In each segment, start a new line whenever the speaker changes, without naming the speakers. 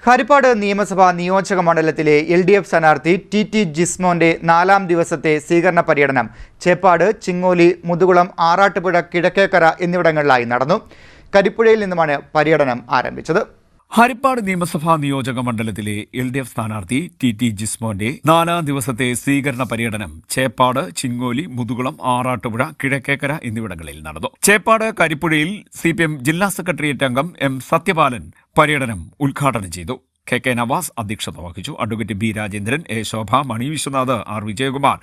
ഹരിപ്പാട് നിയമസഭാ നിയോജക മണ്ഡലത്തിലെ LDF സ്ഥാനാർത്ഥി ടി ജിസ്മോന്റെ 4ാം ദിവസത്തെ സ്വീകരണ പര്യടനം ചേപ്പാട്, ചിങ്ങോലി, മുതുകുളം, ആറാട്ടുപുഴ, കിഴക്കേക്കര എന്നിവിടങ്ങളിലായി നടന്നു. കരിപ്പുഴയിൽ നിന്നുമാണ് പര്യടനം ആരംഭിച്ചത്.
ഹരിപ്പാട് നിയമസഭാ നിയോജക മണ്ഡലത്തിലെ LDF സ്ഥാനാർത്ഥി ടി ജിസ്മോന്റെ 4ാം ദിവസത്തെ സ്വീകരണ പര്യടനം ചേപ്പാട്, ചിങ്ങോലി, മുതുകുളം, ആറാട്ടുപുഴ, കിഴക്കേക്കര എന്നിവിടങ്ങളിൽ നടന്നു. ചേപ്പാട് കരിപ്പുഴയിൽ CPM ജില്ലാ സെക്രട്ടേറിയറ്റ് അംഗം M സത്യപാലൻ പര്യടനം ഉദ്ഘാടനം ചെയ്തു. KK നവാസ് അധ്യക്ഷത വഹിച്ചു. Advocate B Rajendran, A Shobha, Mani Viswanath, R Vijayakumar,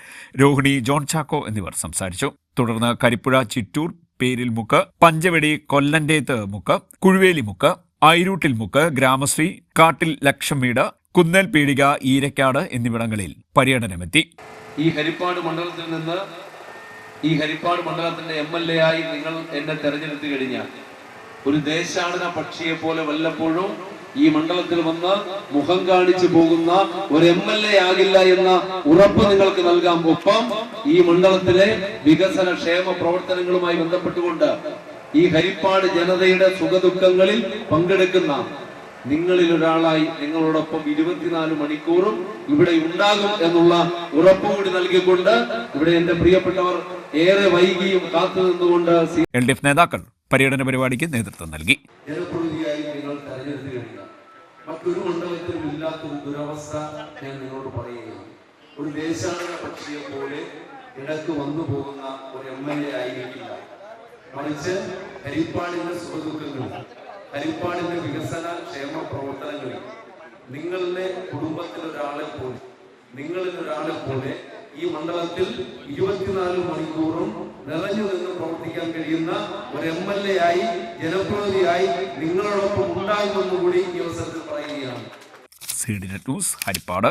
Rohini, John Chacko എന്നിവർ സംസാരിച്ചു. തുടർന്ന് കരിപ്പുഴ, ചിറ്റൂർ, പേരിൽ മുക്ക്, പഞ്ചവടി, കൊല്ലന്റേത്ത് മുക്ക്, കുഴുവേലി മുക്ക്, ഐരൂട്ടിൽ മുക്ക്, ഗ്രാമശ്രീ, കാട്ടിൽ ലക്ഷം വീട്, കുന്നേൽ പീടിക, ഈരക്കാട് എന്നിവിടങ്ങളിൽ പര്യടനമെത്തി.
ഈ ഹരിപ്പാട് മണ്ഡലത്തിൽ നിന്ന് ഈ ഹരിപ്പാട് മണ്ഡലത്തിന്റെ MLA ആയി നിങ്ങൾ എന്നെ തെരഞ്ഞെടുത്തു കഴിഞ്ഞാൽ ഒരു ദേശാടന പക്ഷിയെ പോലെ വല്ലപ്പോഴും ഈ മണ്ഡലത്തിൽ വന്ന് മുഖം കാണിച്ചു പോകുന്ന ഒരു MLA ആകില്ല എന്ന ഉറപ്പ് നിങ്ങൾക്ക് നൽകാം. ഒപ്പം ഈ മണ്ഡലത്തിലെ വികസന ക്ഷേമ പ്രവർത്തനങ്ങളുമായി ബന്ധപ്പെട്ടുകൊണ്ട് ഈ ഹരിപ്പാട് ജനതയുടെ സുഖദുഃഖങ്ങളിൽ പങ്കെടുക്കുന്ന നിങ്ങളിൽ ഒരാളായി നിങ്ങളോടൊപ്പം 24 മണിക്കൂറും ഇവിടെ ഉണ്ടാകും എന്നുള്ള ഉറപ്പുകൂടി നൽകിക്കൊണ്ട് ഇവിടെ എന്റെ പ്രിയപ്പെട്ടവർ ഏറെ വൈകിയും കാത്തു നിന്നുകൊണ്ട്
LDF നേതാക്കൾ പര്യടന പരിപാടിക്ക് നേതൃത്വം നൽകി.
ജനപ്രതിനിധിയായി നിങ്ങൾ തെരഞ്ഞെടുത്തു കഴിഞ്ഞാൽ മറ്റൊരു മണ്ഡലത്തിലും ഇല്ലാത്തൊരു ദുരവസ്ഥ ഞാൻ നിങ്ങളോട് പറയുകയാണ്. ഒരു ദേശാടന പക്ഷിയെ പോലെ ഇടക്ക് വന്നു പോകുന്ന ഒരു MLA ആയിരിക്കില്ല. മറിച്ച് ഹരിപ്പാടിന്റെ സുഖദുഃഖങ്ങളിൽ, ഹരിപ്പാടിന്റെ വികസന ക്ഷേമ പ്രവർത്തനങ്ങളിൽ നിങ്ങളുടെ നിങ്ങളിൽ ഒരാളെ പോലെ ഈ മണ്ഡലത്തിൽ 24 മണിക്കൂറും നിറഞ്ഞു നിന്ന് പ്രവർത്തിക്കാൻ കഴിയുന്ന ഒരു MLA ആയി, ജനപ്രതിനിധിയായി നിങ്ങളോടൊപ്പം ഉണ്ടാകുമെന്നുകൂടി ഈ അവസരത്തിൽ പറയുകയാണ്.
CDNet news, Harippad.